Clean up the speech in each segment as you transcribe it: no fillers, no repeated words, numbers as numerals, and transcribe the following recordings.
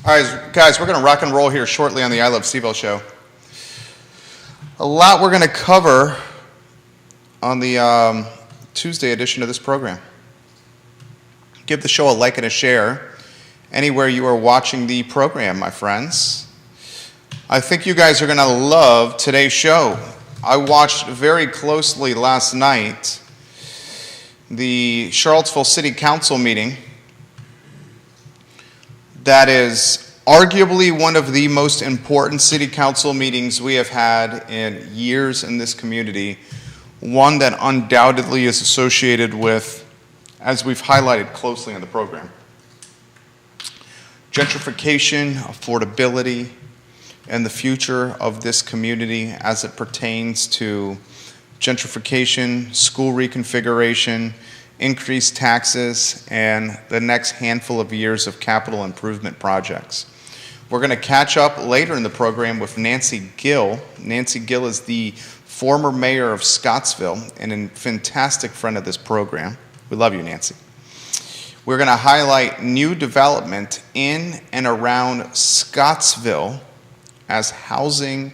All right, guys, we're going to rock and roll here shortly on the I Love CVille show. A lot we're going to cover on the Tuesday edition of this program. Give the show a like and a share anywhere you are watching the program, my friends. I think you guys are going to love today's show. I watched very closely last night the Charlottesville City Council meeting. That is arguably one of the most important city council meetings we have had in years in this community. One that undoubtedly is associated with, as we've highlighted closely in the program, gentrification, affordability, and the future of this community as it pertains to gentrification, school reconfiguration, increased taxes, and the next handful of years of capital improvement projects. We're going to catch up later in the program with Nancy Gill. Nancy Gill is the former mayor of Scottsville and a fantastic friend of this program. We love you, Nancy. We're going to highlight new development in and around Scottsville, as housing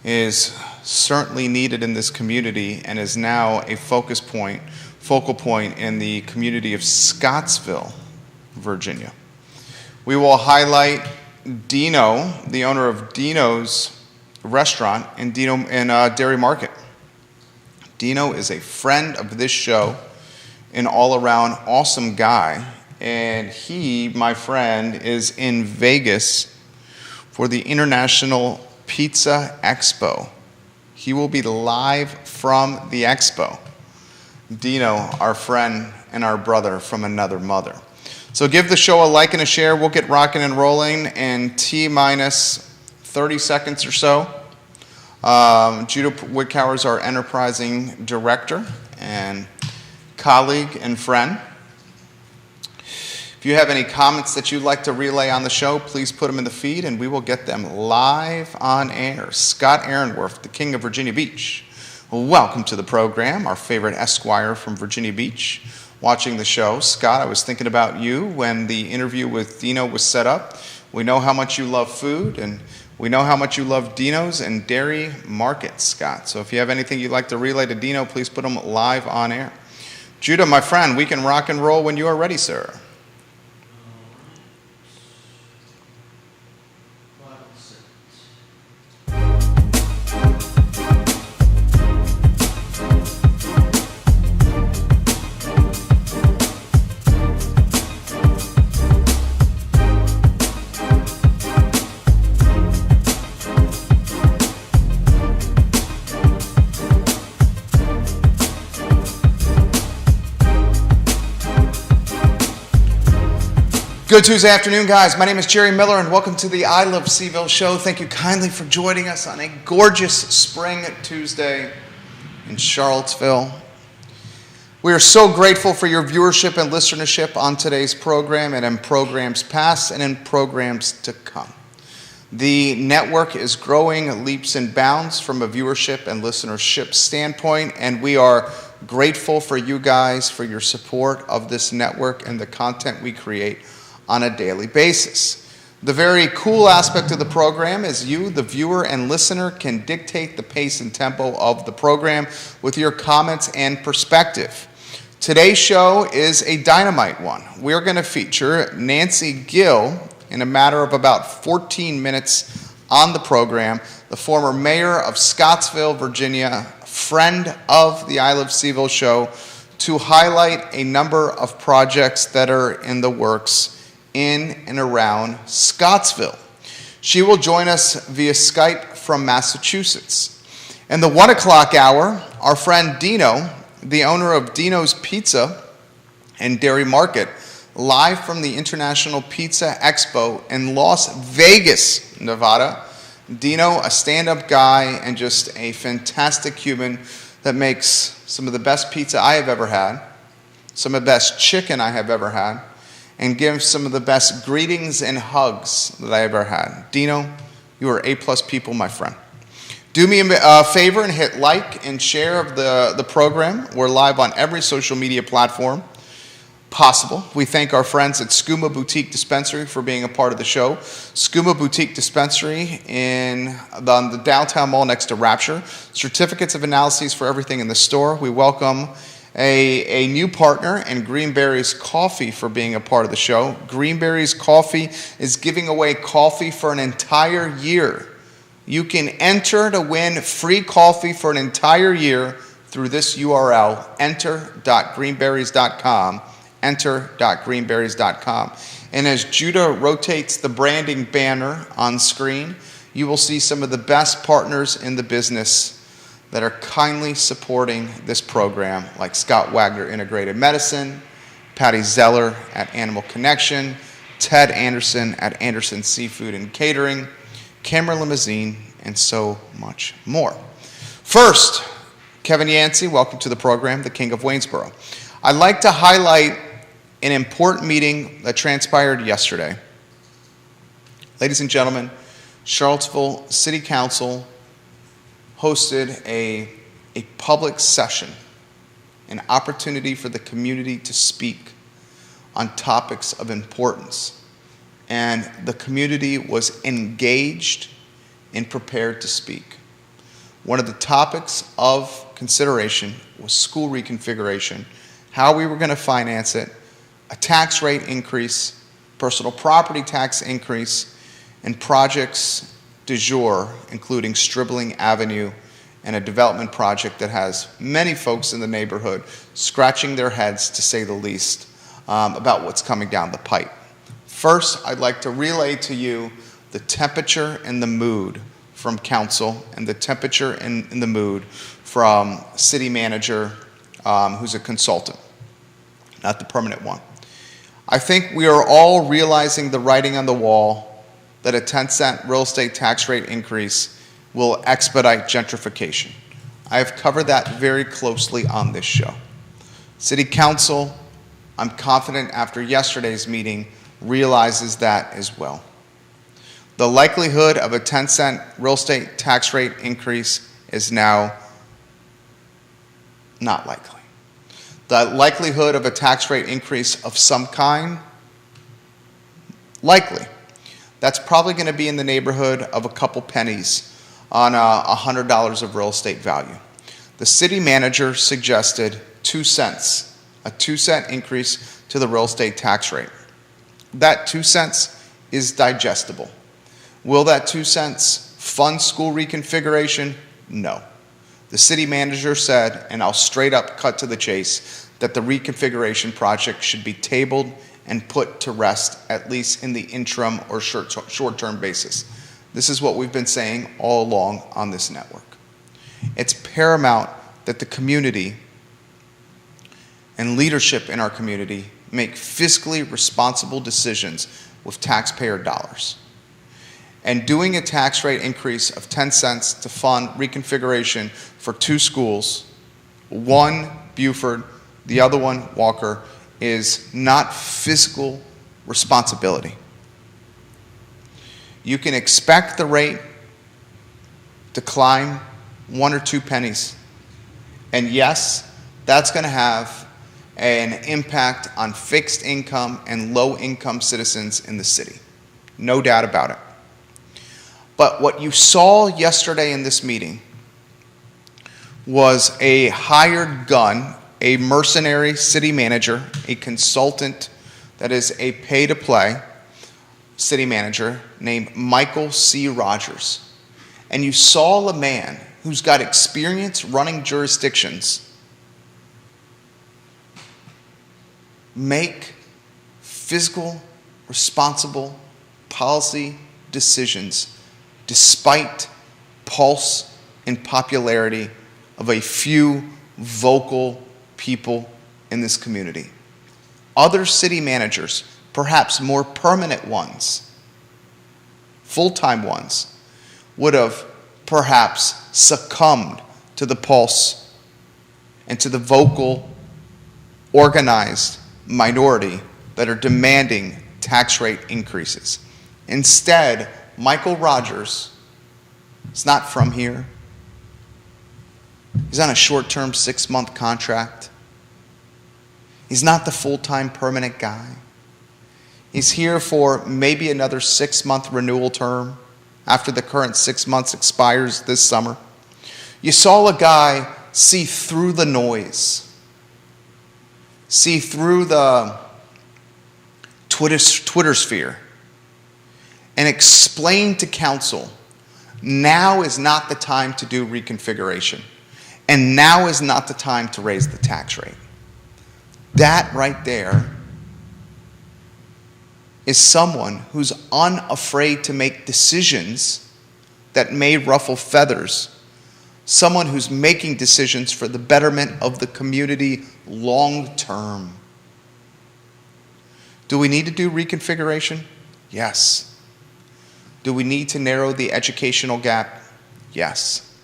is certainly needed in this community and is now a focal point in the community of Scottsville, Virginia. We will highlight Dino, the owner of Dino's restaurant in Dairy Market. Dino is a friend of this show, an all-around awesome guy, and he, my friend, is in Vegas for the International Pizza Expo. He will be live from the expo. Dino, our friend and our brother from another mother. So give the show a like and a share. We'll get rocking and rolling in T-minus 30 seconds or so. Judah Wickower is our enterprising director and colleague and friend. If you have any comments that you'd like to relay on the show, please put them in the feed and we will get them live on air. Scott Aaronworth, the King of Virginia Beach. Welcome to the program, our favorite Esquire from Virginia Beach, watching the show. Scott, I was thinking about you when the interview with Dino was set up. We know how much you love food, and we know how much you love Dino's and Dairy Market, Scott. So if you have anything you'd like to relay to Dino, please put them live on air. Judah, my friend, we can rock and roll when you are ready, sir. Good Tuesday afternoon, guys. My name is Jerry Miller, and welcome to the I Love CVille show. Thank you kindly for joining us on a gorgeous spring Tuesday in Charlottesville. We are so grateful for your viewership and listenership on today's program and in programs past and in programs to come. The network is growing leaps and bounds from a viewership and listenership standpoint, and we are grateful for you guys for your support of this network and the content we create on a daily basis. The very cool aspect of the program is you, the viewer and listener, can dictate the pace and tempo of the program with your comments and perspective. Today's show is a dynamite one. We're going to feature Nancy Gill in a matter of about 14 minutes on the program, the former mayor of Scottsville, Virginia, friend of the I Love CVille show, to highlight a number of projects that are in the works in and around Scottsville. She will join us via Skype from Massachusetts. In the 1 o'clock hour, our friend Dino, the owner of Dino's Pizza and Dairy Market, live from the International Pizza Expo in Las Vegas, Nevada. Dino, a stand-up guy and just a fantastic human that makes some of the best pizza I have ever had, some of the best chicken I have ever had, and give some of the best greetings and hugs that I ever had. Dino, you are A-plus people, my friend. Do me a favor and hit like and share of the program. We're live on every social media platform. possible. We thank our friends at Skooma Boutique Dispensary for being a part of the show. Skooma Boutique Dispensary on the downtown mall next to Rapture. Certificates of analyses for everything in the store. We welcome a new partner in Greenberry's Coffee for being a part of the show. Greenberry's Coffee is giving away coffee for an entire year. You can enter to win free coffee for an entire year through this URL, enter.greenberries.com. enter.greenberries.com. And as Judah rotates the branding banner on screen, you will see some of the best partners in the business that are kindly supporting this program, like Scott Wagner Integrated Medicine, Patty Zeller at Animal Connection, Ted Anderson at Anderson Seafood and Catering, Cameron Limousine, and so much more. First, Kevin Yancey, welcome to the program, the King of Waynesboro. I'd like to highlight an important meeting that transpired yesterday. Ladies and gentlemen, Charlottesville City Council hosted a public session, an opportunity for the community to speak on topics of importance. And the community was engaged and prepared to speak. One of the topics of consideration was school reconfiguration, how we were going to finance it, a tax rate increase, personal property tax increase, and projects du jour, including Stribling Avenue and a development project that has many folks in the neighborhood scratching their heads, to say the least, about what's coming down the pipe. First, I'd like to relay to you the temperature and the mood from council and the temperature and the mood from city manager, who's a consultant, not the permanent one. I think we are all realizing the writing on the wall that a 10-cent real estate tax rate increase will expedite gentrification. I have covered that very closely on this show. City Council, I'm confident after yesterday's meeting, realizes that as well. The likelihood of a 10-cent real estate tax rate increase is now not likely. The likelihood of a tax rate increase of some kind, likely. That's probably going to be in the neighborhood of a couple pennies on $100 of real estate value. The city manager suggested 2 cents, a 2-cent increase to the real estate tax rate. That 2 cents is digestible. Will that 2 cents fund school reconfiguration? No. The city manager said, and I'll straight up cut to the chase, that the reconfiguration project should be tabled and put to rest, at least in the interim or short-term basis. This is what we've been saying all along on this network. It's paramount that the community and leadership in our community make fiscally responsible decisions with taxpayer dollars. And doing a tax rate increase of 10 cents to fund reconfiguration for 2 schools, one Buford, the other one Walker, is not fiscal responsibility. You can expect the rate to climb 1 or 2 pennies. And yes, that's going to have an impact on fixed income and low income citizens in the city. No doubt about it. But what you saw yesterday in this meeting was a hired gun, a mercenary city manager, a consultant that is a pay-to-play city manager named Michael C. Rogers. And you saw a man who's got experience running jurisdictions make fiscal, responsible policy decisions despite pulse and popularity of a few vocal people in this community. Other city managers, perhaps more permanent ones, full-time ones, would have perhaps succumbed to the pulse and to the vocal, organized minority that are demanding tax rate increases. Instead, Michael Rogers is not from here. He's on a short-term 6-month contract. He's not the full-time permanent guy. He's here for maybe another 6-month renewal term after the current 6 months expires this summer. You saw a guy see through the noise, see through the Twitter sphere, and explain to council, now is not the time to do reconfiguration, and now is not the time to raise the tax rate. That right there is someone who's unafraid to make decisions that may ruffle feathers, someone who's making decisions for the betterment of the community long term. Do we need to do reconfiguration? Yes. Do we need to narrow the educational gap? Yes.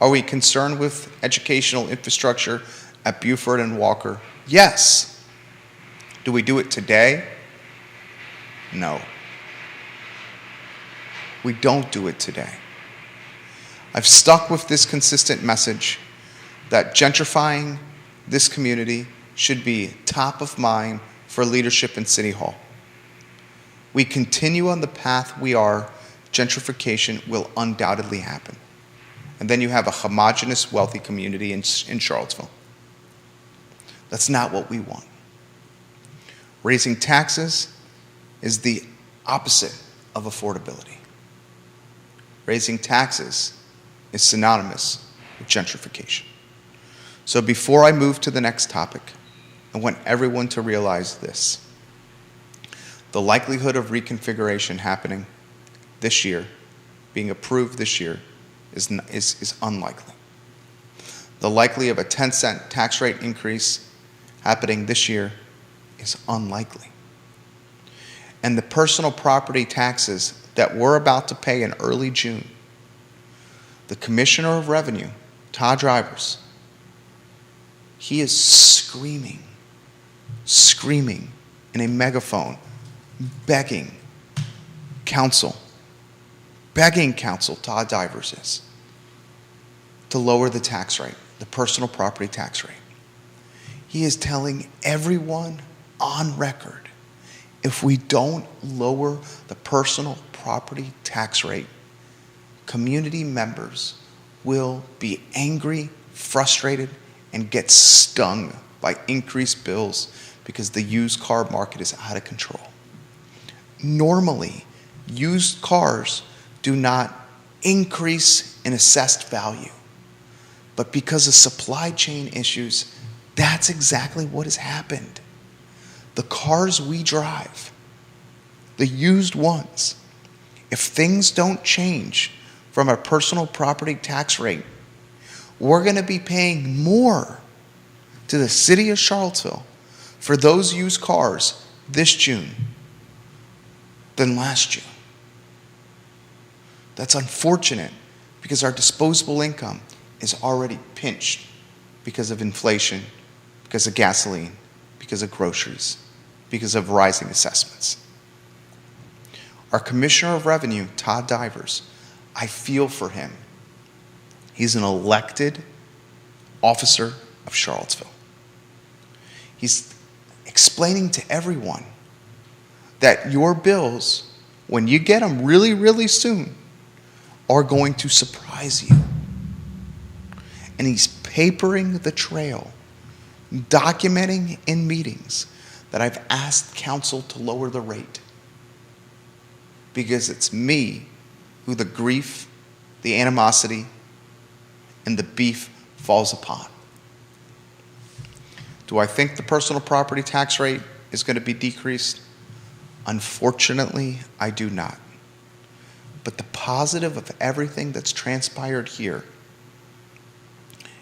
Are we concerned with educational infrastructure at Buford and Walker? Yes. Do we do it today? No. We don't do it today. I've stuck with this consistent message that gentrifying this community should be top of mind for leadership in City Hall. We continue on the path we are, gentrification will undoubtedly happen. And then you have a homogeneous, wealthy community in Charlottesville. That's not what we want. Raising taxes is the opposite of affordability. Raising taxes is synonymous with gentrification. So before I move to the next topic, I want everyone to realize this. The likelihood of reconfiguration happening this year, being approved this year, is unlikely. The likelihood of a 10-cent tax rate increase happening this year is unlikely. And the personal property taxes that we're about to pay in early June, the Commissioner of Revenue, Todd Drivers, he is screaming in a megaphone, begging council, Todd Drivers is, to lower the tax rate, the personal property tax rate. He is telling everyone on record, if we don't lower the personal property tax rate, community members will be angry, frustrated, and get stung by increased bills because the used car market is out of control. Normally, used cars do not increase in assessed value, but because of supply chain issues, that's exactly what has happened. The cars we drive, the used ones, if things don't change from a personal property tax rate, we're going to be paying more to the city of Charlottesville for those used cars this June than last June. That's unfortunate because our disposable income is already pinched because of inflation, because of gasoline, because of groceries, because of rising assessments. Our Commissioner of Revenue, Todd Drivers, I feel for him. He's an elected officer of Charlottesville. He's explaining to everyone that your bills, when you get them really, really soon, are going to surprise you. And he's papering the trail, documenting in meetings that I've asked council to lower the rate because it's me who the grief, the animosity, and the beef falls upon. Do I think the personal property tax rate is going to be decreased? Unfortunately, I do not. But the positive of everything that's transpired here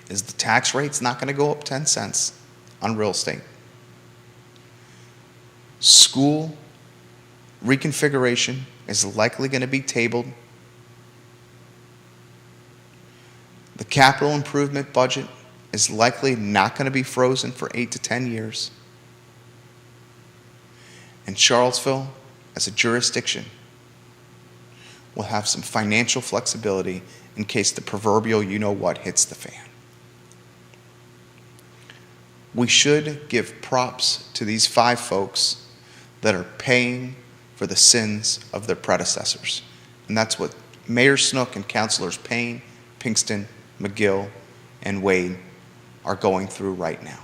is the tax rate's not going to go up 10 cents on real estate. School reconfiguration is likely going to be tabled. The capital improvement budget is likely not going to be frozen for 8 to 10 years. And Charlottesville, as a jurisdiction, will have some financial flexibility in case the proverbial you-know-what hits the fan. we should give props to these 5 folks that are paying for the sins of their predecessors. And that's what Mayor Snook and Councilors Payne, Pinkston, McGill, and Wade are going through right now.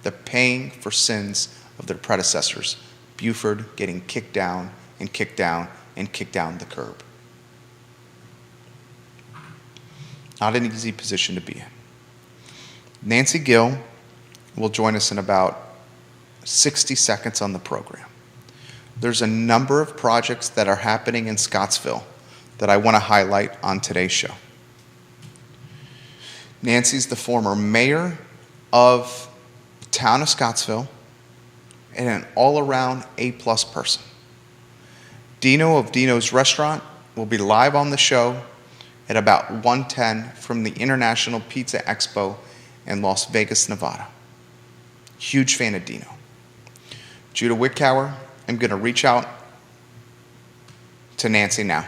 They're paying for sins of their predecessors. Buford getting kicked down and kicked down and kicked down the curb. Not an easy position to be in. Nancy Gill will join us in about 60 seconds on the program. There's a number of projects that are happening in Scottsville that I want to highlight on today's show. Nancy's the former mayor of the town of Scottsville and an all-around A-plus person. Dino of Dino's Restaurant will be live on the show at about 1:10 from the International Pizza Expo in Las Vegas, Nevada. Huge fan of Dino. Judah Wickower, I'm going to reach out to Nancy now.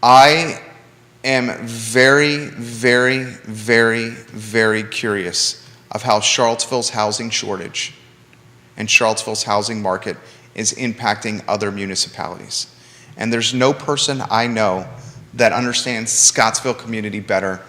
I am very, very, very, very curious of how Charlottesville's housing shortage and Charlottesville's housing market is impacting other municipalities. And there's no person I know that understands Scottsville community better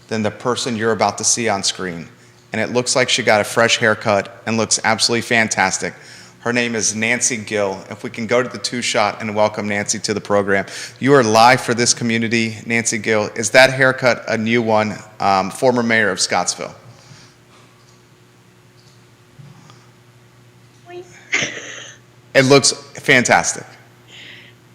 than the person you're about to see on screen. And it looks like she got a fresh haircut and looks absolutely fantastic. Her name is Nancy Gill. If we can go to the 2-shot and welcome Nancy to the program. You are live for this community, Nancy Gill. Is that haircut a new one? Former mayor of Scottsville. It looks fantastic.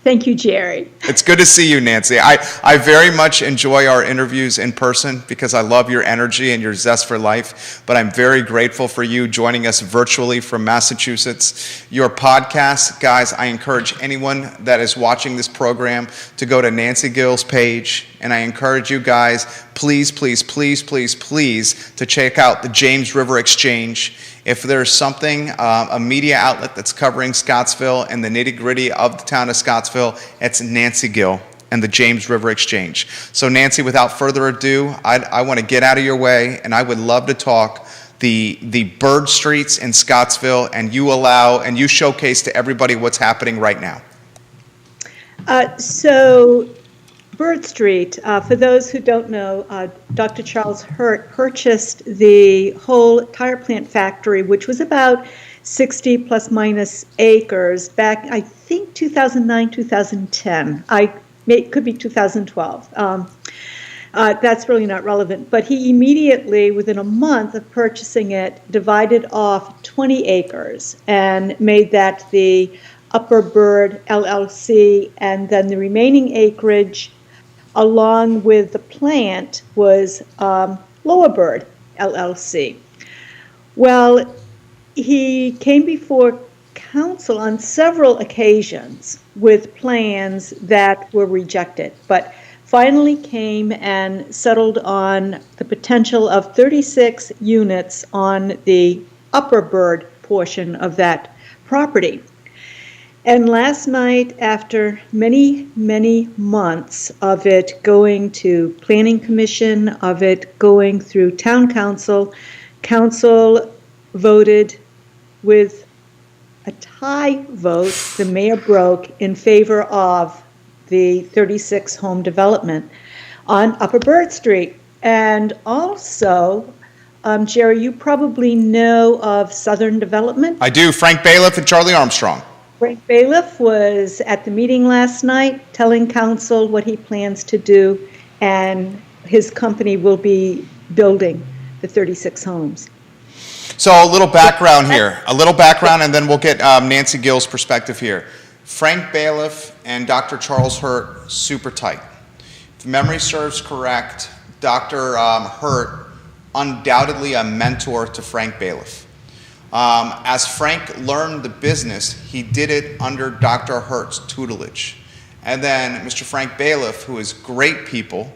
Thank you, Jerry. It's good to see you, Nancy. I very much enjoy our interviews in person because I love your energy and your zest for life, but I'm very grateful for you joining us virtually from Massachusetts. Your podcast, guys, I encourage anyone that is watching this program to go to Nancy Gill's page, and I encourage you guys, please, please, please, please, please, to check out the James River Exchange. If there's something, a media outlet that's covering Scottsville and the nitty-gritty of the town of Scottsville, it's Nancy Gill and the James River Exchange. So Nancy, without further ado, I want to get out of your way, and I would love to talk the bird streets in Scottsville, and you showcase to everybody what's happening right now. So Bird Street, for those who don't know, Dr. Charles Hurt purchased the whole tire plant factory, which was about 60 plus minus acres back, I think, 2009, 2010. It could be 2012. That's really not relevant. But he immediately, within a month of purchasing it, divided off 20 acres and made that the Upper Bird LLC, and then the remaining acreage along with the plant was Lower Bird LLC. Well, he came before council on several occasions with plans that were rejected, but finally came and settled on the potential of 36 units on the Upper Bird portion of that property. And last night, after many, many months of it going to Planning Commission, of it going through Town Council, Council voted with a tie vote, the mayor broke, in favor of the 36 home development on Upper Bird Street. And also, Jerry, you probably know of Southern Development. I do. Frank Bailiff and Charlie Armstrong. Frank Bailiff was at the meeting last night telling council what he plans to do, and his company will be building the 36 homes. So a little background here, and then we'll get Nancy Gill's perspective here. Frank Bailiff and Dr. Charles Hurt, super tight. If memory serves correct, Dr. Hurt, undoubtedly a mentor to Frank Bailiff. As Frank learned the business, he did it under Dr. Hurt's tutelage. And then Mr. Frank Bailiff, who is great people,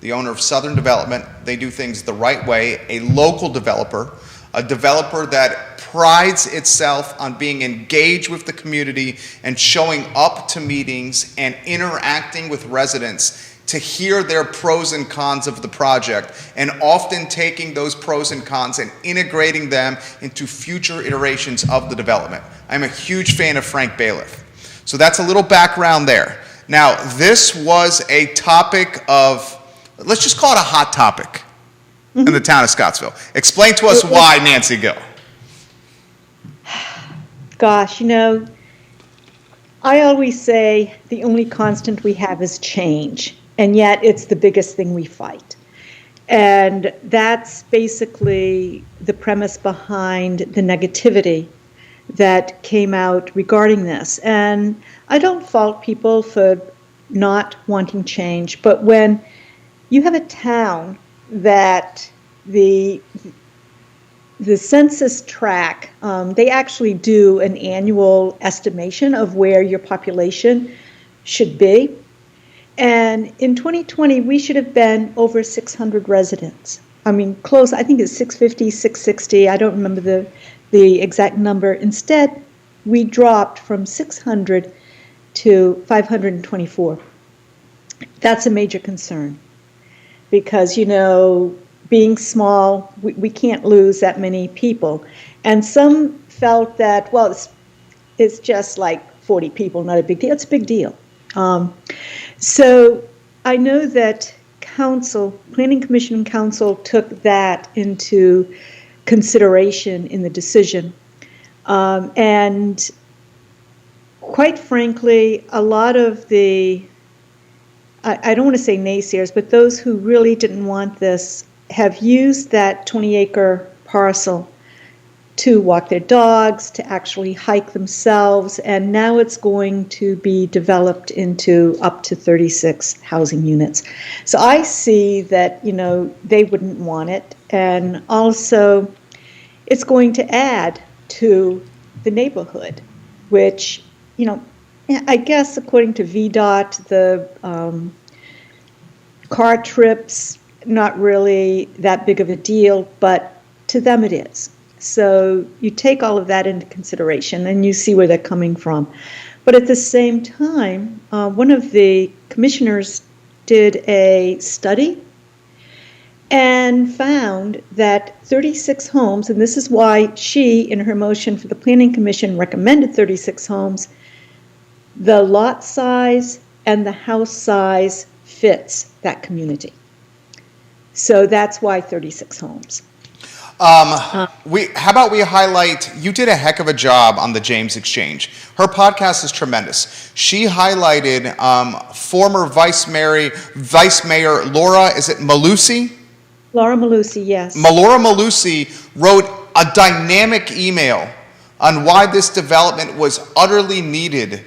the owner of Southern Development, they do things the right way, a local developer, a developer that prides itself on being engaged with the community and showing up to meetings and interacting with residents to hear their pros and cons of the project, and often taking those pros and cons and integrating them into future iterations of the development. I'm a huge fan of Frank Bailiff. So that's a little background there. Now, this was a topic of, let's just call it a hot topic in the town of Scottsville. Explain to us why, Nancy, go. Gosh, I always say the only constant we have is change, and yet it's the biggest thing we fight. And that's basically the premise behind the negativity that came out regarding this. And I don't fault people for not wanting change, but when you have a town that the census tract, they actually do an annual estimation of where your population should be. And in 2020, we should have been over 600 residents. I mean, close, I think it's 650, 660. I don't remember the exact number. Instead, we dropped from 600 to 524. That's a major concern because, being small, we can't lose that many people. And some felt that, well, it's just like 40 people, not a big deal. It's a big deal. So I know that Planning Commission and Council took that into consideration in the decision. And quite frankly, a lot of the, I don't want to say naysayers, but those who really didn't want this have used that 20-acre parcel to walk their dogs, to actually hike themselves, and now it's going to be developed into up to 36 housing units. So I see that, they wouldn't want it, and also it's going to add to the neighborhood, which, I guess according to VDOT, the car trips, not really that big of a deal, but to them it is. So you take all of that into consideration and you see where they're coming from. But at the same time, one of the commissioners did a study and found that 36 homes, and this is why she, in her motion for the Planning Commission, recommended 36 homes, the lot size and the house size fits that community. So that's why 36 homes. How about we highlight, you did a heck of a job on the James Exchange. Her podcast is tremendous. She highlighted former Vice Mayor Laura, is it Malusi? Laura Malusi, yes. Laura Malusi wrote a dynamic email on why this development was utterly needed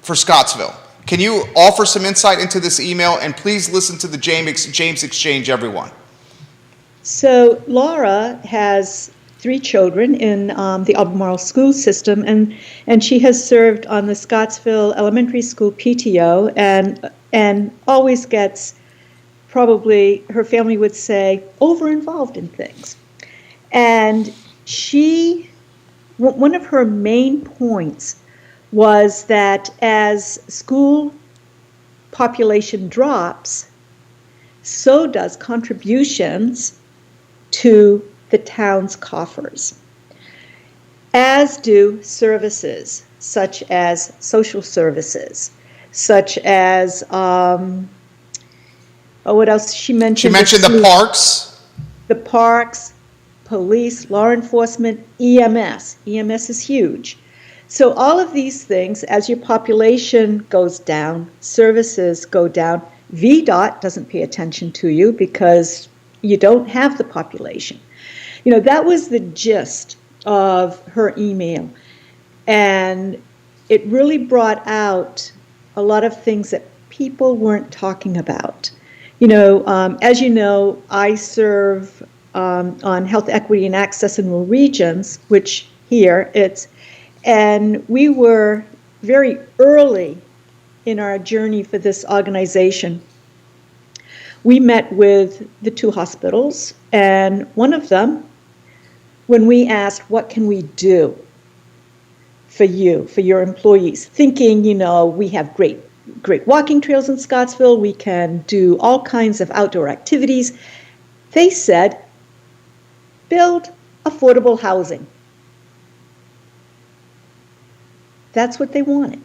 for Scottsville. Can you offer some insight into this email? And please listen to the James Exchange, everyone. So Laura has 3 children in the Albemarle school system, and she has served on the Scottsville Elementary School PTO and always gets, probably her family would say, over-involved in things. And one of her main points was that as school population drops, so does contributions to the town's coffers, as do services such as social services, such as, what else she mentioned? She mentioned the parks. The parks, police, law enforcement, EMS. EMS is huge. So all of these things, as your population goes down, services go down. VDOT doesn't pay attention to you because you don't have the population. That was the gist of her email. And it really brought out a lot of things that people weren't talking about. As you know, I serve on health equity and access in rural regions, which here and we were very early in our journey for this organization. We met with the 2 hospitals, and one of them when we asked, what can we do for you, for your employees, thinking, we have great walking trails in Scottsville, we can do all kinds of outdoor activities. They said, build affordable housing. That's what they wanted.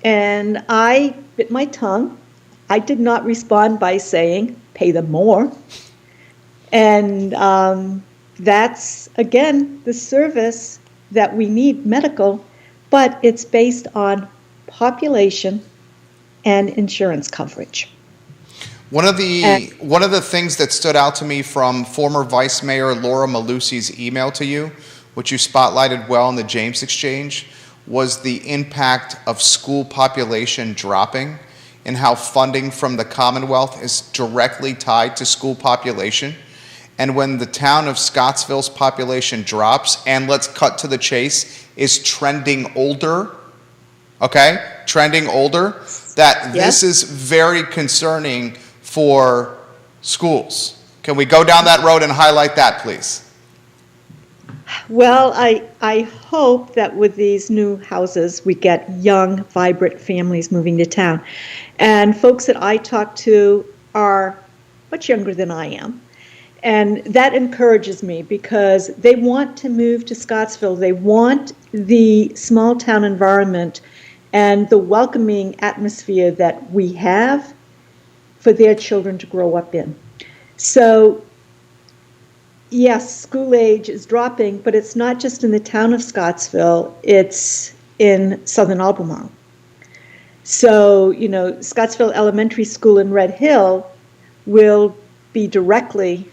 And I bit my tongue. I did not respond by saying, pay them more. And that's, again, the service that we need, medical, but it's based on population and insurance coverage. One of the things that stood out to me from former Vice Mayor Laura Malusi's email to you, which you spotlighted well in the James Exchange, was the impact of school population dropping and how funding from the Commonwealth is directly tied to school population. And when the town of Scottsville's population drops, and let's cut to the chase, is trending older, that this is very concerning for schools. Can we go down that road and highlight that, please? Well, I hope that with these new houses, we get young, vibrant families moving to town. And folks that I talk to are much younger than I am. And that encourages me because they want to move to Scottsville. They want the small town environment and the welcoming atmosphere that we have for their children to grow up in. So, yes, school age is dropping, but it's not just in the town of Scottsville, it's in southern Albemarle. So, Scottsville Elementary School in Red Hill will be directly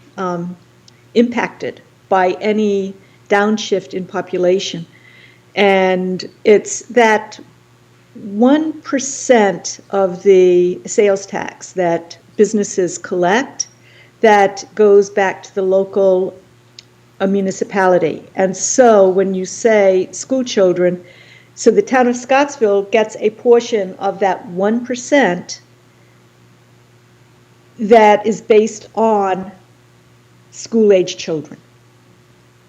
impacted by any downshift in population. And it's that 1% of the sales tax that businesses collect that goes back to the local municipality. And so when you say school children, so the town of Scottsville gets a portion of that 1% that is based on school-age children.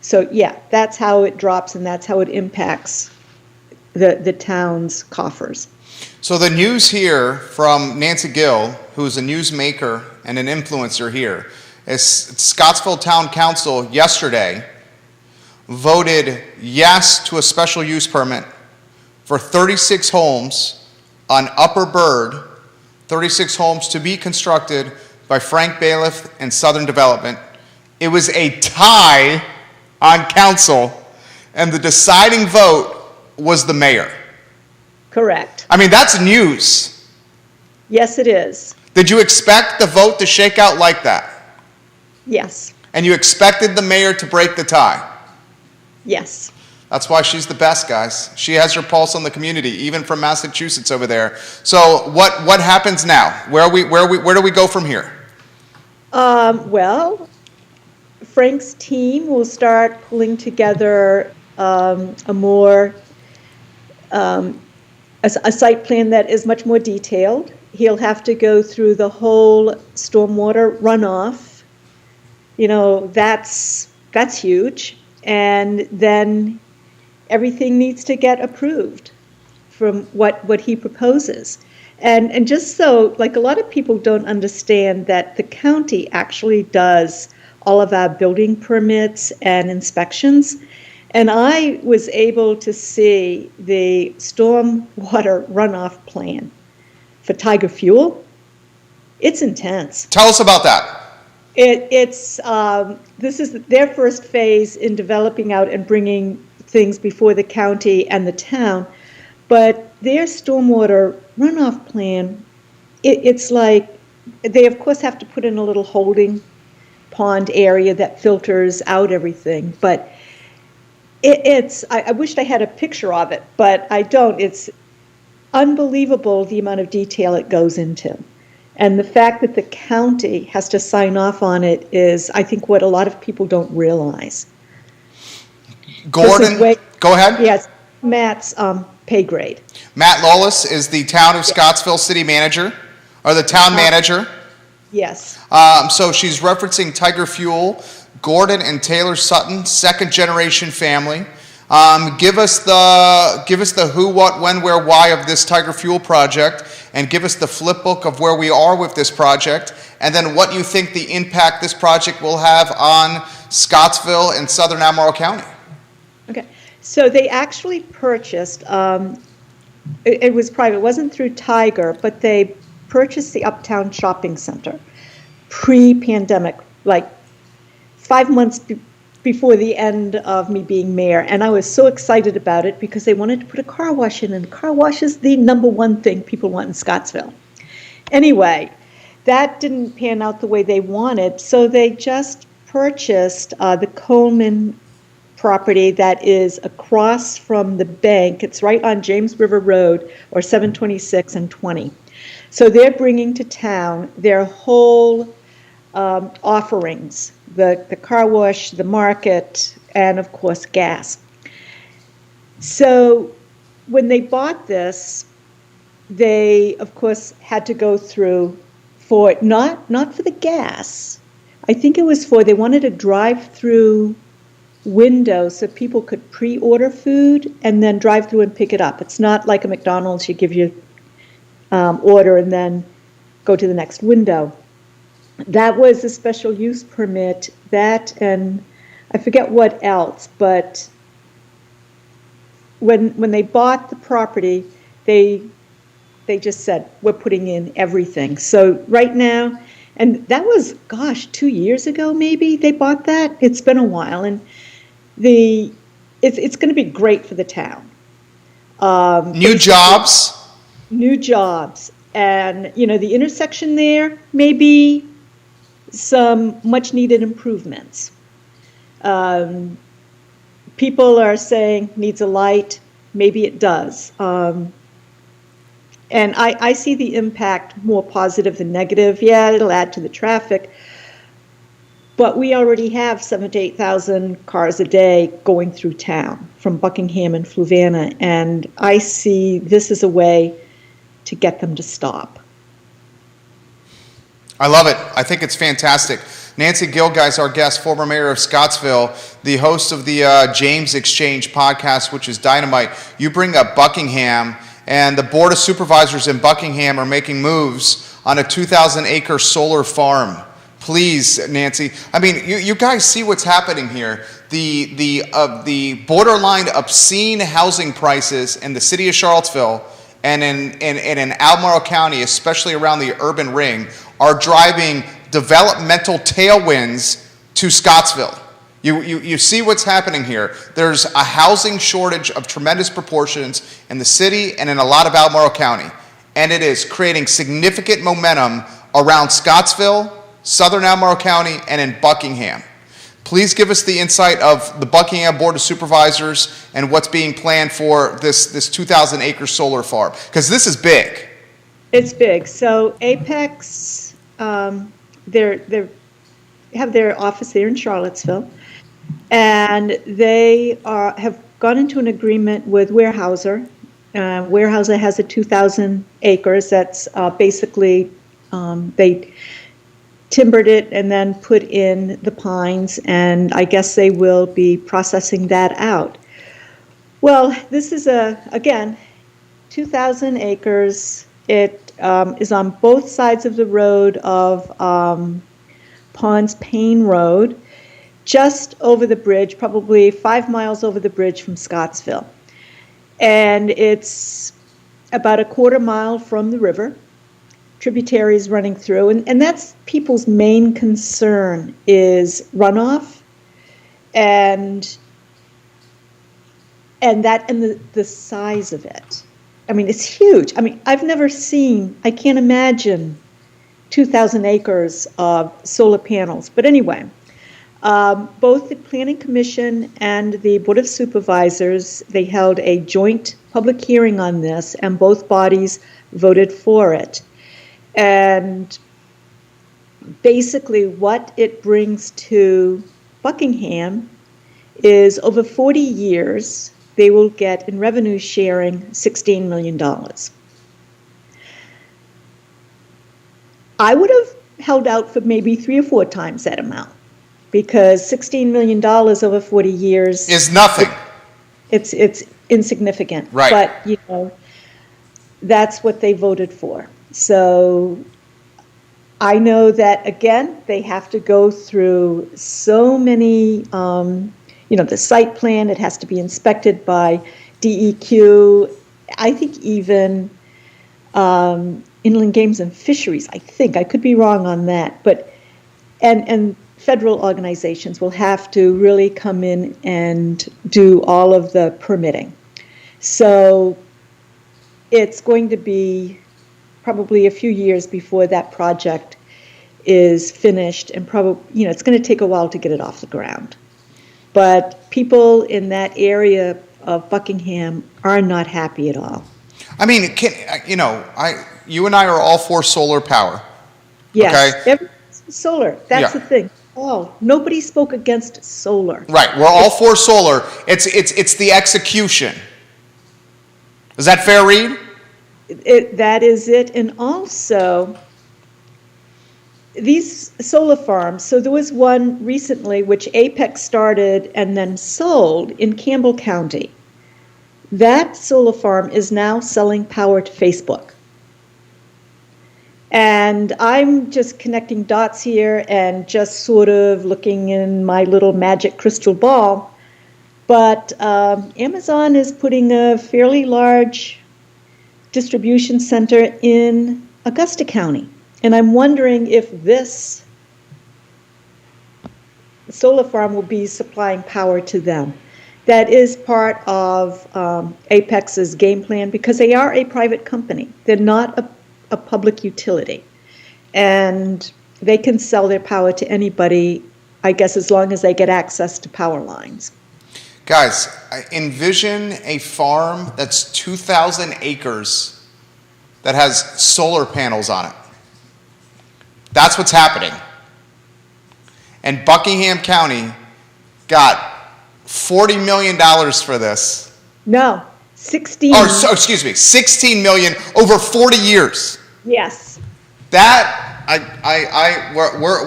So yeah, that's how it drops and that's how it impacts the town's coffers. So the news here from Nancy Gill, who is a newsmaker and an influencer here, is Scottsville Town Council yesterday voted yes to a special use permit for 36 homes on Upper Bird, 36 homes to be constructed by Frank Bailiff and Southern Development. It was a tie on council, and the deciding vote was the mayor. Correct. I mean, that's news. Yes, it is. Did you expect the vote to shake out like that? Yes. And you expected the mayor to break the tie? Yes. That's why she's the best, guys. She has her pulse on the community, even from Massachusetts over there. So what happens now? Where do we go from here? Well, Frank's team will start pulling together a site plan that is much more detailed. He'll have to go through the whole stormwater runoff. That's huge. And then everything needs to get approved from what he proposes. And just so, like, a lot of people don't understand that the county actually does all of our building permits and inspections. And I was able to see the stormwater runoff plan for Tiger Fuel. It's intense. Tell us about that. This is their first phase in developing out and bringing things before the county and the town. But their stormwater runoff plan, it's like they, of course, have to put in a little holding pond area that filters out everything. But I wished I had a picture of it, but I don't. It's unbelievable the amount of detail it goes into. And the fact that the county has to sign off on it is, I think, what a lot of people don't realize. Gordon, go ahead. Yes, Matt's pay grade. Matt Lawless is the town of Scottsville city manager, or the town manager. Yes. So she's referencing Tiger Fuel. Gordon and Taylor Sutton, second generation family. Give us the who, what, when, where, why of this Tiger Fuel project, and give us the flip book of where we are with this project, and then what you think the impact this project will have on Scottsville and southern Albemarle County. Okay, so they actually purchased, it was private, it wasn't through Tiger, but they purchased the Uptown Shopping Center pre-pandemic, like 5 months before the end of me being mayor, and I was so excited about it because they wanted to put a car wash in, and a car wash is the number one thing people want in Scottsville. Anyway, that didn't pan out the way they wanted, so they just purchased the Coleman property that is across from the bank. It's right on James River Road, or 726 and 20. So they're bringing to town their whole offerings, the car wash, the market, and of course gas. So when they bought this, they of course had to go through for not for the gas. I think it was they wanted a drive-through window so people could pre-order food and then drive through and pick it up. It's not like a McDonald's, you give your order and then go to the next window. That was a special use permit, that, and I forget what else, but when they bought the property, they just said, we're putting in everything. So right now, and that was, 2 years ago maybe they bought that. It's been a while, and it's going to be great for the town. New jobs. New jobs, and the intersection there maybe some much needed improvements. People are saying needs a light. Maybe it does. And I see the impact more positive than negative. Yeah, it'll add to the traffic. But we already have 7,000 to 8,000 cars a day going through town from Buckingham and Fluvanna. And I see this as a way to get them to stop. I love it. I think it's fantastic. Nancy Gilgeist, our guest, former mayor of Scottsville, the host of the James Exchange podcast, which is dynamite. You bring up Buckingham, and the Board of Supervisors in Buckingham are making moves on a 2,000-acre solar farm. Please, Nancy. I mean, you guys see what's happening here. The borderline obscene housing prices in the city of Charlottesville and in Albemarle County, especially around the urban ring, are driving developmental tailwinds to Scottsville. You see what's happening here. There's a housing shortage of tremendous proportions in the city and in a lot of Albemarle County, and it is creating significant momentum around Scottsville, southern Albemarle County, and in Buckingham. Please give us the insight of the Buckingham Board of Supervisors and what's being planned for this 2,000-acre solar farm, because this is big. It's big. So Apex, they have their office there in Charlottesville, and they have gone into an agreement with Weyerhaeuser. Weyerhaeuser has a 2,000 acres. That's basically they timbered it and then put in the pines, and I guess they will be processing that out. Well, this is again 2,000 acres. It is on both sides of the road of Ponds Payne Road, just over the bridge, probably 5 miles over the bridge from Scottsville. And it's about a quarter mile from the river, tributaries running through, and that's people's main concern is runoff and the size of it. I mean, it's huge. I mean, I can't imagine 2,000 acres of solar panels. But anyway, both the Planning Commission and the Board of Supervisors, they held a joint public hearing on this, and both bodies voted for it. And basically what it brings to Buckingham is over 40 years, they will get in revenue sharing $16 million. I would have held out for maybe 3 or 4 times that amount. because $16 million over 40 years is nothing. It's insignificant. Right. But, that's what they voted for. So I know that, again, they have to go through so many, the site plan, it has to be inspected by DEQ. I think even Inland Games and Fisheries, I could be wrong on that, but, and federal organizations will have to really come in and do all of the permitting. So it's going to be probably a few years before that project is finished, and probably, it's going to take a while to get it off the ground. But people in that area of Buckingham are not happy at all. I mean, you and I are all for solar power. Yes, okay? Solar, that's the thing. Oh, nobody spoke against solar. Right, we're all for solar. It's the execution. Is that fair, Reed? That is it. And also, these solar farms, so there was one recently which Apex started and then sold in Campbell County. That solar farm is now selling power to Facebook. And I'm just connecting dots here and just sort of looking in my little magic crystal ball. But Amazon is putting a fairly large distribution center in Augusta County. And I'm wondering if this solar farm will be supplying power to them. That is part of Apex's game plan, because they are a private company. They're not a public utility. And they can sell their power to anybody, I guess, as long as they get access to power lines. Guys, envision a farm that's 2,000 acres that has solar panels on it. That's what's happening. And Buckingham County got $40 million for this. No, 16. $16 million over 40 years. Yes. That,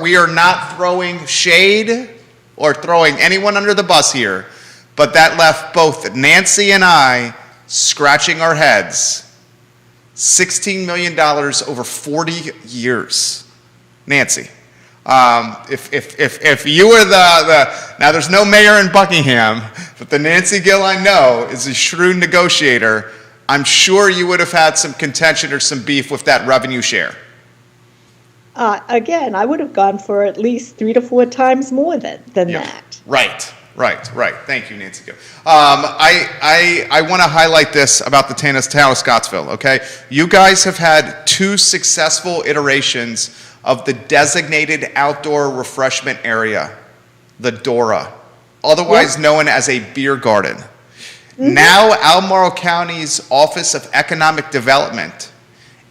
we are not throwing shade or throwing anyone under the bus here, but that left both Nancy and I scratching our heads. $16 million over 40 years. Nancy, if you were now there's no mayor in Buckingham, but the Nancy Gill I know is a shrewd negotiator. I'm sure you would have had some contention or some beef with that revenue share. Again, I would have gone for at least 3 to 4 times more than that. Right. Thank you, Nancy Gill. I want to highlight this about the town of Scottsville, okay? You guys have had 2 successful iterations of the designated outdoor refreshment area, the DORA, otherwise known as a beer garden. Mm-hmm. Now, Albemarle County's Office of Economic Development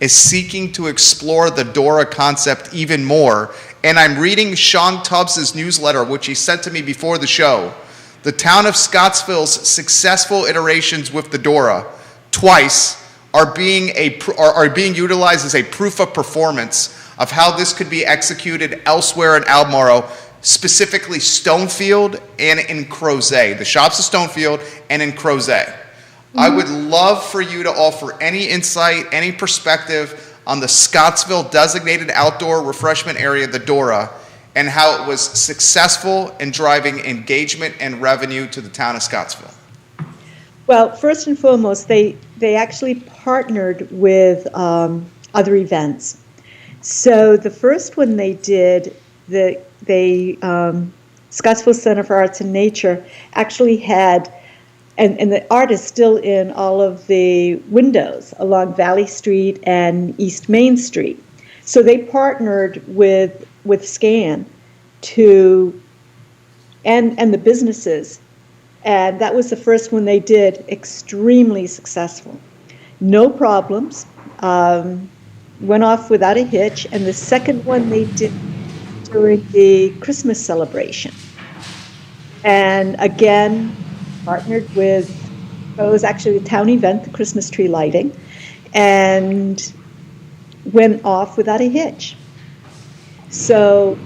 is seeking to explore the DORA concept even more. And I'm reading Sean Tubbs' newsletter, which he sent to me before the show. The town of Scottsville's successful iterations with the DORA, twice, are being utilized as a proof of performance of how this could be executed elsewhere in Albemarle, specifically Stonefield and in Crozet. The shops of Stonefield and in Crozet. Mm-hmm. I would love for you to offer any insight, any perspective on the Scottsville designated outdoor refreshment area, the DORA, and how it was successful in driving engagement and revenue to the town of Scottsville. Well, first and foremost, they actually partnered with other events. So the first one they did, Scottsville Center for Arts and Nature actually had, and the art is still in all of the windows along Valley Street and East Main Street. So they partnered with SCAN and the businesses, and that was the first one they did, extremely successful. No problems. Went off without a hitch, and the second one they did during the Christmas celebration. And again, partnered with, it was actually the town event, the Christmas tree lighting, and went off without a hitch. So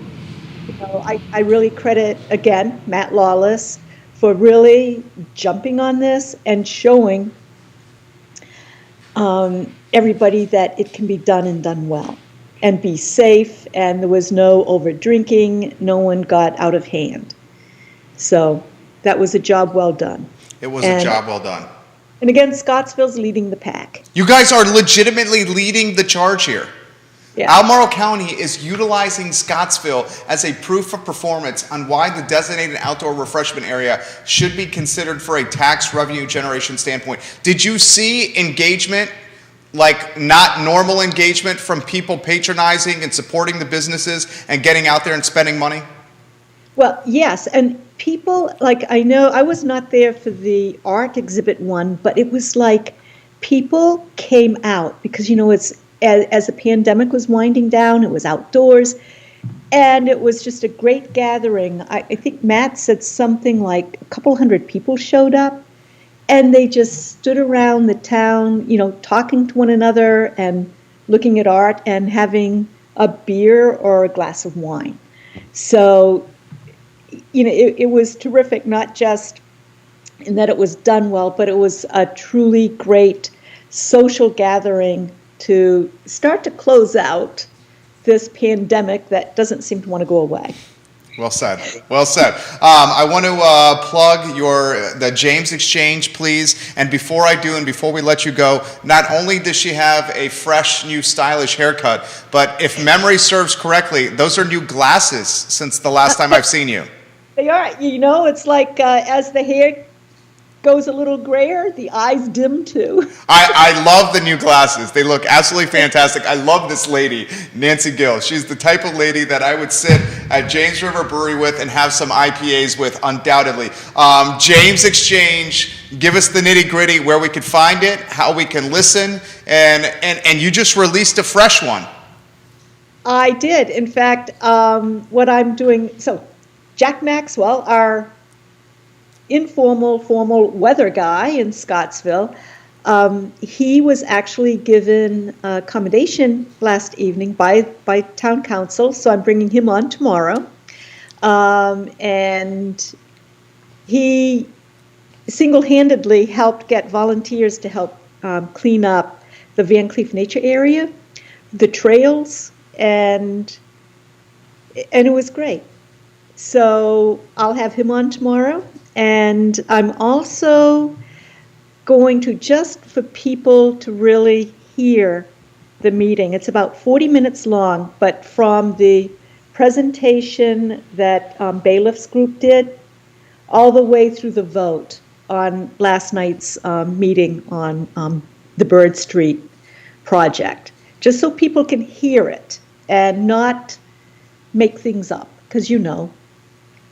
I really credit, again, Matt Lawless for really jumping on this and showing everybody that it can be done and done well and be safe, and there was no over drinking, no one got out of hand. So that was a job well done. It was a job well done. And again, Scottsville's leading the pack. You guys are legitimately leading the charge here. Yeah. Albemarle County is utilizing Scottsville as a proof of performance on why the designated outdoor refreshment area should be considered for a tax revenue generation standpoint. Did you see engagement, like not normal engagement, from people patronizing and supporting the businesses and getting out there and spending money? Well, yes, and people, like, I know I was not there for the art exhibit one, but it was like people came out because, it's as the pandemic was winding down, it was outdoors, and it was just a great gathering. I think Matt said something like a couple hundred people showed up, and they just stood around the town, talking to one another and looking at art and having a beer or a glass of wine. So, it was terrific, not just in that it was done well, but it was a truly great social gathering to start to close out this pandemic that doesn't seem to want to go away. Well said. Well said. I want to plug the James Exchange, please. And before I do, and before we let you go, not only does she have a fresh, new, stylish haircut, but if memory serves correctly, those are new glasses since the last time I've seen you. They are. It's like as the hair goes a little grayer, the eyes dim too. I love the new glasses. They look absolutely fantastic. I love this lady, Nancy Gill. She's the type of lady that I would sit at James River Brewery with and have some IPAs with, undoubtedly. James Exchange, give us the nitty gritty, where we could find it, how we can listen, and you just released a fresh one. I did. In fact, what I'm doing, so Jack Maxwell, our formal weather guy in Scottsville, he was actually given accommodation last evening by town council, so I'm bringing him on tomorrow. And he single-handedly helped get volunteers to help clean up the Van Cleef Nature Area, the trails, and it was great. So I'll have him on tomorrow. And I'm also going to, just for people to really hear the meeting, it's about 40 minutes long, but from the presentation that Bailiff's group did, all the way through the vote on last night's meeting on the Bird Street project, just so people can hear it and not make things up, because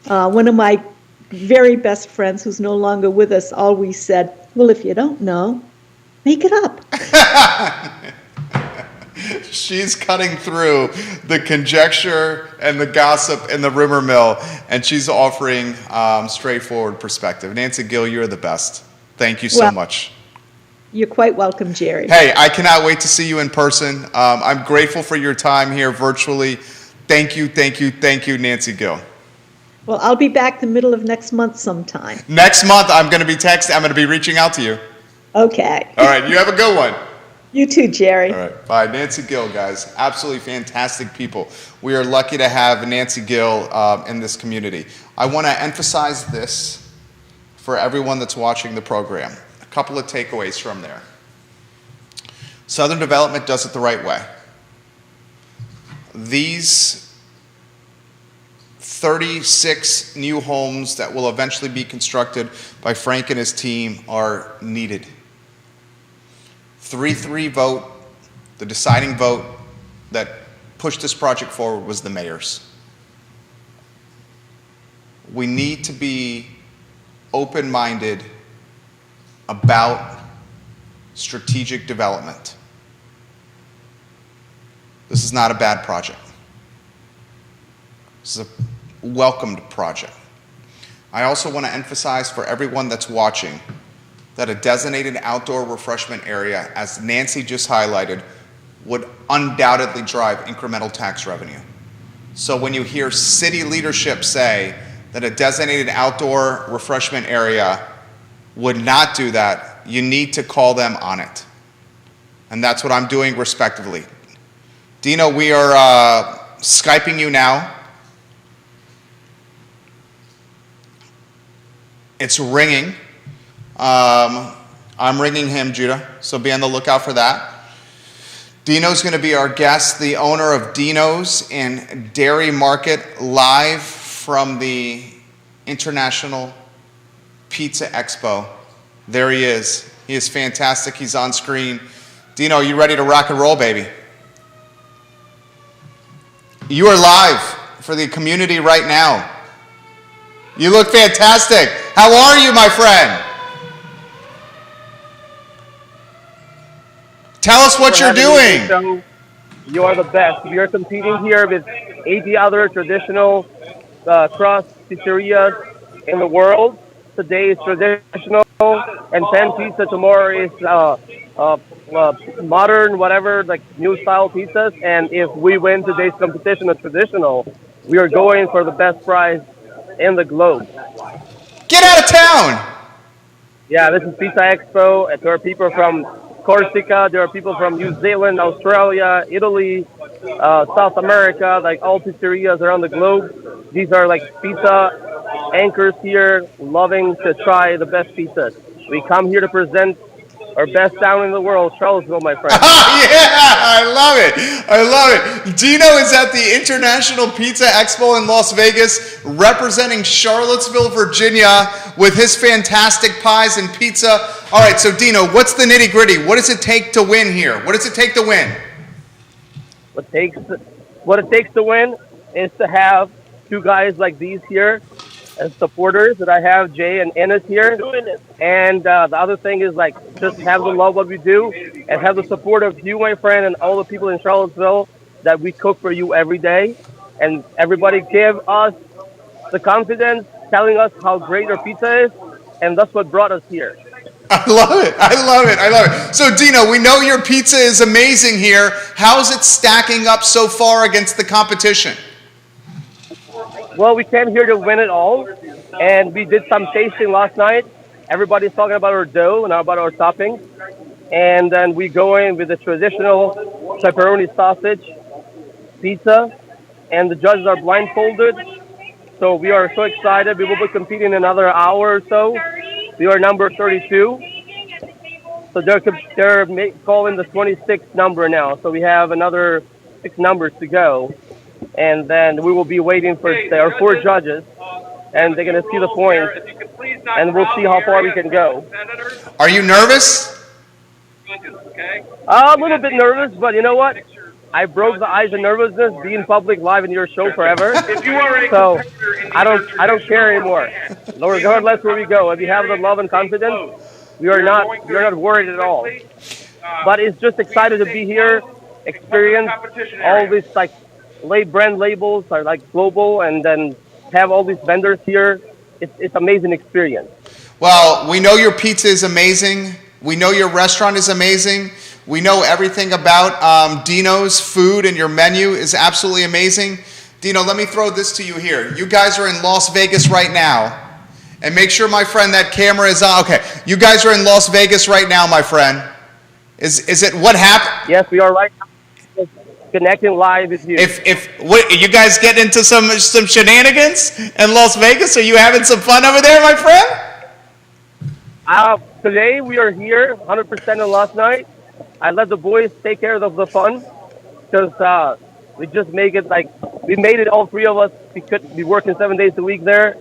one of my very best friends, who's no longer with us, always said, well, if you don't know, make it up. She's cutting through the conjecture and the gossip and the rumor mill, and she's offering straightforward perspective. Nancy Gill, you're the best. Thank you so much. You're quite welcome, Jerry. Hey, I cannot wait to see you in person. I'm grateful for your time here virtually. Thank you, Nancy Gill. Well, I'll be back the middle of next month sometime. Next month, I'm going to be reaching out to you. Okay. All right, you have a good one. You too, Jerry. All right, bye. Nancy Gill, guys. Absolutely fantastic people. We are lucky to have Nancy Gill in this community. I want to emphasize this for everyone that's watching the program. A couple of takeaways from there. Southern Development does it the right way. These 36 new homes that will eventually be constructed by Frank and his team are needed. 3-3 vote, the deciding vote that pushed this project forward was the mayor's. We need to be open-minded about strategic development. This is not a bad project. This is a welcomed project. I also want to emphasize for everyone that's watching that a designated outdoor refreshment area, as Nancy just highlighted, would undoubtedly drive incremental tax revenue. So when you hear city leadership say that a designated outdoor refreshment area would not do that, you need to call them on it. And that's what I'm doing respectively. Dino, we are Skyping you now. It's ringing. I'm ringing him, Judah, so be on the lookout for that. Dino's going to be our guest, the owner of Dino's in Dairy Market, live from the International Pizza Expo. There he is. He is fantastic. He's on screen. Dino, are you ready to rock and roll, baby? You are live for the community right now. You look fantastic. How are you, my friend? Tell us what you're doing. You are the best. We are competing here with 80 other traditional crust pizzerias in the world. Today is traditional and pan pizza. Tomorrow is modern, whatever, like new style pizzas. And if we win today's competition of traditional, we are going for the best prize in the globe. Get out of town! Yeah, this is Pizza Expo. And there are people from Corsica, there are people from New Zealand, Australia, Italy, South America, like all pizzerias around the globe. These are like pizza anchors here, loving to try the best pizzas. We come here to present our best town in the world, Charlottesville, my friend. Yeah, I love it. I love it. Dino is at the International Pizza Expo in Las Vegas, representing Charlottesville, Virginia, with his fantastic pies and pizza. All right, so Dino, what's the nitty gritty? What does it take to win here? What does it take to win? What it takes to win is to have two guys like these here as supporters that I have, Jay and Ennis here. And the other thing is like just have the love what we do and have the support of you, my friend, and all the people in Charlottesville that we cook for you every day. And everybody give us the confidence, telling us how great our pizza is, and that's what brought us here. I love it. I love it. I love it. So, Dino, we know your pizza is amazing here. How's it stacking up so far against the competition? Well, we came here to win it all, and we did some tasting last night. Everybody's talking about our dough and about our toppings. And then we go in with the traditional pepperoni sausage pizza, and the judges are blindfolded. So we are so excited. We will be competing in another hour or so. We are number 32. So they're calling the 26th number now. So we have another 6 numbers to go. And then we will be waiting for our 4 judges, and they're going to see the points, and we'll see how far we can go. Are you nervous? A little bit nervous, but you know what? I broke the ice of nervousness being public live in your show forever. So I don't care anymore. Regardless where we go, if we have the love and confidence, we are not worried at all. But it's just excited to be here, experience all these like brand labels are like global, and then have all these vendors here. It's amazing experience. Well, we know your pizza is amazing. We know your restaurant is amazing. We know everything about Dino's food, and your menu is absolutely amazing. Dino, let me throw this to you here. You guys are in Las Vegas right now. And make sure, my friend, that camera is on. Okay, you guys are in Las Vegas right now, my friend. Is it what happened? Yes, we are right now connecting live with you. If you guys get into some shenanigans in Las Vegas, are you having some fun over there, my friend? Today we are here 100% in last night. I let the boys take care of the fun because we just make it like we made it. All 3 of us. We could be working 7 days a week there,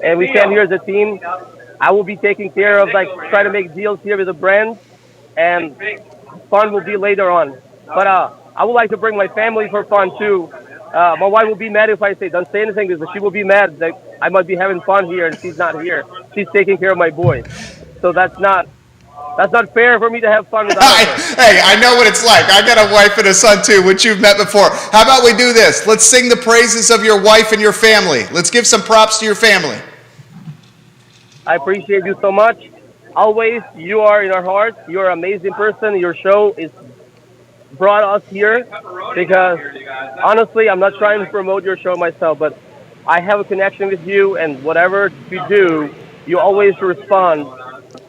and we came here as a team. I will be taking care of like try to make deals here with the brand, and fun will be later on. But I would like to bring my family for fun too. My wife will be mad if I say don't say anything because she will be mad that I might be having fun here and she's not here. She's taking care of my boys, so that's not fair for me to have fun without her. Hey, I know what it's like. I got a wife and a son too, which you've met before. How about we do this? Let's sing the praises of your wife and your family. Let's give some props to your family. I appreciate you so much. Always, you are in our hearts. You're an amazing person. Your show is brought us here because honestly, I'm not trying to promote your show myself, but I have a connection with you, and whatever you do, you always respond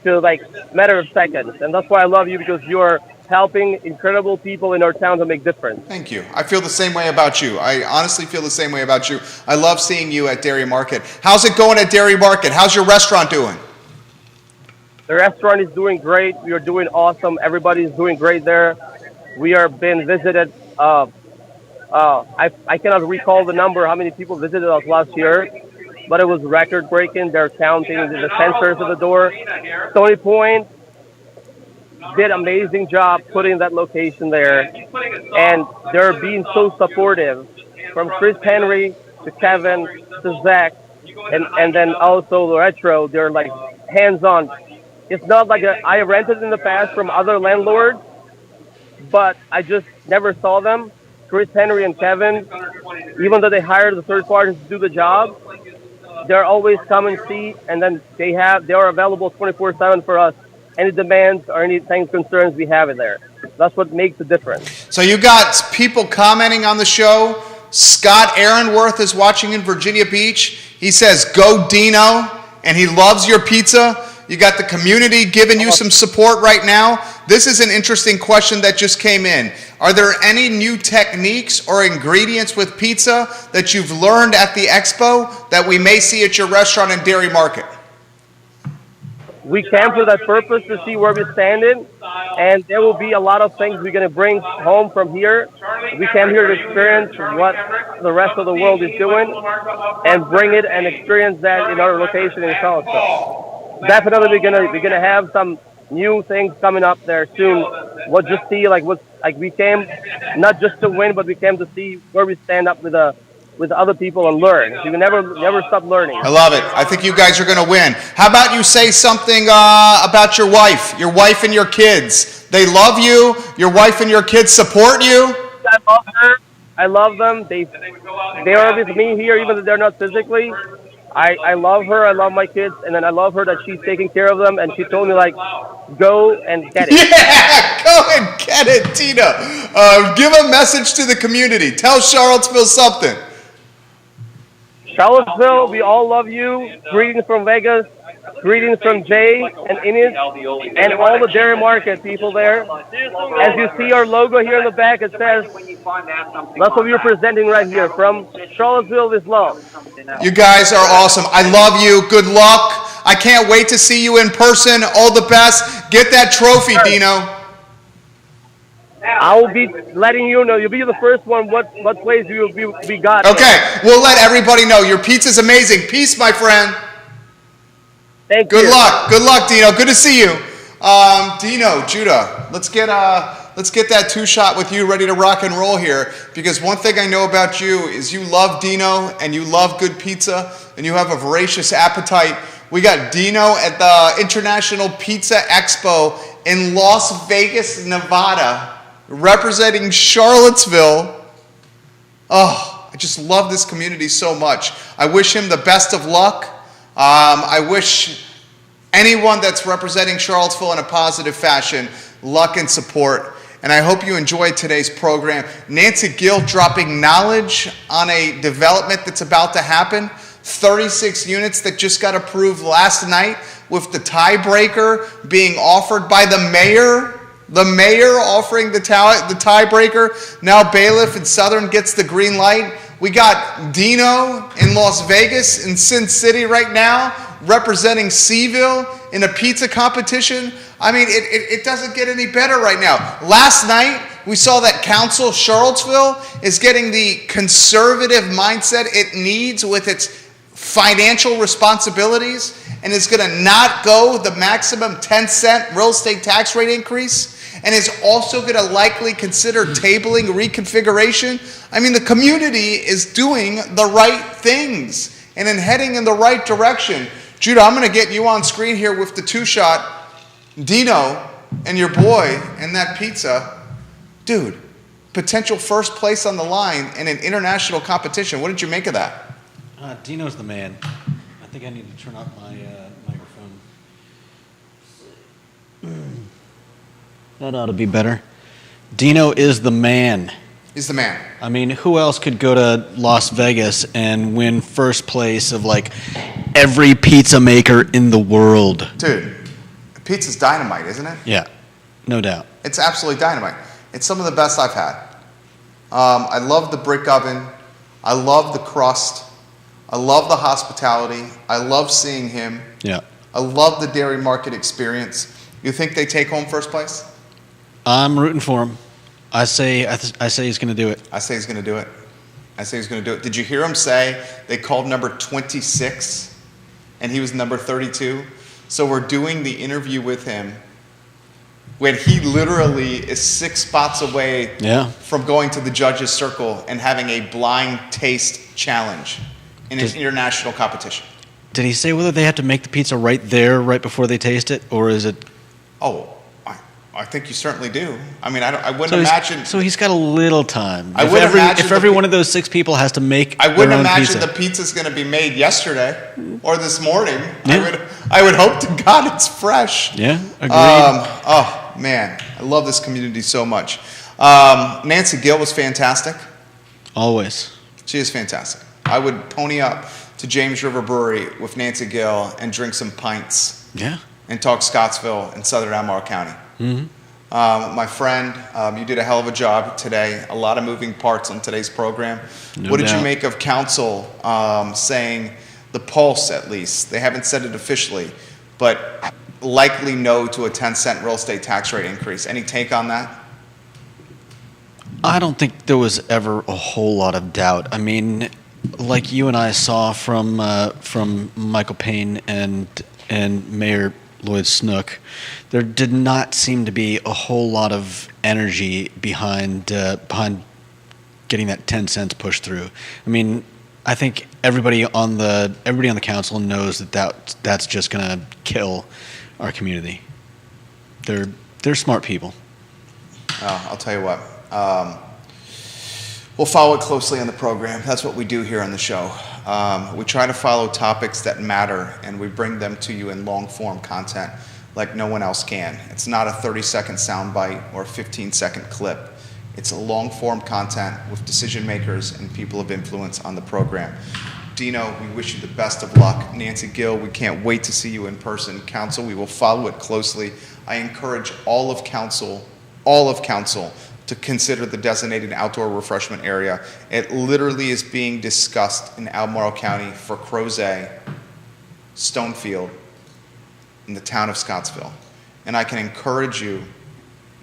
to like matter of seconds, and that's why I love you because you are helping incredible people in our town to make difference. Thank you. I feel the same way about you. I honestly feel the same way about you. I love seeing you at Dairy Market. How's it going at Dairy Market? How's your restaurant doing? The restaurant is doing great. We are doing awesome. Everybody's doing great there. We are being visited. I cannot recall the number how many people visited us last year, but it was record breaking. They're counting the sensors at the door. Stony Point did amazing job putting that location there, and they're being so supportive from Chris Henry to Kevin to Zach, and then also Retro. They're like hands on. It's not like I rented in the past from other landlords, but I just never saw them. Chris Henry and Kevin, even though they hired the third party to do the job, they're always come and see, and then they are available 24/7 for us. Any demands or anything concerns we have it there. That's what makes the difference. So you got people commenting on the show. Scott Aaronworth is watching in Virginia Beach. He says, "Go Dino," and he loves your pizza. You got the community giving you some support right now. This is an interesting question that just came in. Are there any new techniques or ingredients with pizza that you've learned at the expo that we may see at your restaurant in Dairy Market? We came for that purpose to see where we stand in, and there will be a lot of things we're going to bring home from here. We came here to experience what the rest of the world is doing and bring it and experience that in our location in Charlottesville. Definitely we're gonna have some new things coming up there soon. We'll just see we came not just to win, but we came to see where we stand up with other people and learn. You can never stop learning. I love it. I think you guys are going to win. How about you say something about your wife and your kids? They love you. Your wife and your kids support you. I love her. I love them. They are with me here, even though they're not physically. I love her. I love my kids, and then I love her that she's taking care of them. And she told me go and get it. Yeah, go and get it, Tina. Give a message to the community. Tell Charlottesville something. Charlottesville, we all love you. Greetings from Vegas. Greetings from Jay and Ines and all the Dairy Market people there. As you see our logo here in the back, it says, that's what we're presenting right here from Charlottesville with love. You guys are awesome. I love you. Good luck. I can't wait to see you in person. All the best. Get that trophy, Dino. I will be letting you know. You'll be the first one. What place we got? Okay, we'll let everybody know. Your pizza's amazing. Peace, my friend. Thank you. Good luck. Good luck, Dino. Good to see you. Dino, Judah, let's get that two-shot with you ready to rock and roll here, because one thing I know about you is you love Dino and you love good pizza and you have a voracious appetite. We got Dino at the International Pizza Expo in Las Vegas, Nevada, representing Charlottesville. Oh, I just love this community so much. I wish him the best of luck. I wish anyone that's representing Charlottesville in a positive fashion luck and support. And I hope you enjoyed today's program. Nancy Gill dropping knowledge on a development that's about to happen. 36 units that just got approved last night, with the tiebreaker being offered by the mayor. The mayor offering the tiebreaker. Now Bailiff in Southern gets the green light. We got Dino in Las Vegas, in Sin City right now, representing Seville in a pizza competition. I mean, it doesn't get any better right now. Last night, we saw that Council Charlottesville is getting the conservative mindset it needs with its financial responsibilities, and is going to not go the maximum 10-cent real estate tax rate increase, and is also going to likely consider tabling reconfiguration. I mean, the community is doing the right things and heading in the right direction. Judah, I'm going to get you on screen here with the two-shot. Dino and your boy and that pizza. Dude, potential first place on the line in an international competition. What did you make of that? Dino's the man. I think I need to turn up my microphone. That ought to be better. Dino is the man. He's the man. I mean, who else could go to Las Vegas and win first place of like every pizza maker in the world? Dude, pizza's dynamite, isn't it? Yeah, no doubt. It's absolutely dynamite. It's some of the best I've had. I love the brick oven. I love the crust. I love the hospitality. I love seeing him. Yeah. I love the dairy market experience. You think they take home first place? I'm rooting for him. I say he's going to do it. I say he's going to do it. I say he's going to do it. Did you hear him say they called number 26 and he was number 32? So we're doing the interview with him when he literally is 6 spots away from going to the judges' circle and having a blind taste challenge in an international competition. Did he say whether they have to make the pizza right there, right before they taste it, or is it? Oh, I think you certainly do. I mean, I wouldn't imagine. So he's got a little time. I wouldn't imagine if every one of those 6 people has to make I wouldn't their own imagine pizza. the pizza's going to be made yesterday or this morning. Yeah. I would hope to God it's fresh. Yeah, agreed. Oh, man. I love this community so much. Nancy Gill was fantastic. Always. She is fantastic. I would pony up to James River Brewery with Nancy Gill and drink some pints. Yeah. And talk Scottsville and Southern Albemarle County. Mm-hmm. My friend, you did a hell of a job today. A lot of moving parts on today's program. What did you make of council saying the pulse, at least? They haven't said it officially, but likely no to a 10-cent real estate tax rate increase. Any take on that? I don't think there was ever a whole lot of doubt. I mean, like you and I saw from Michael Payne and Mayor Lloyd Snook, there did not seem to be a whole lot of energy behind getting that 10 cents pushed through. I mean, I think everybody on the council knows that's just going to kill our community. They're smart people. I'll tell you what. We'll follow it closely on the program. That's what we do here on the show. We try to follow topics that matter, and we bring them to you in long-form content like no one else can. It's not a 30-second soundbite or a 15-second clip. It's a long-form content with decision makers and people of influence on the program. Dino, we wish you the best of luck. Nancy Gill, we can't wait to see you in person. Council, we will follow it closely. I encourage all of council to consider the designated outdoor refreshment area. It literally is being discussed in Albemarle County for Crozet, Stonefield, in the town of Scottsville. And I can encourage you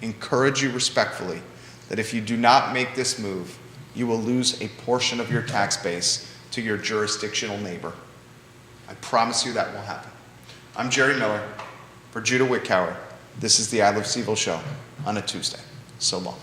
respectfully that if you do not make this move, you will lose a portion of your tax base to your jurisdictional neighbor. I promise you that will happen. I'm Jerry Miller for Judah Wickhauer. This is the I Love Seville show on a Tuesday. So long.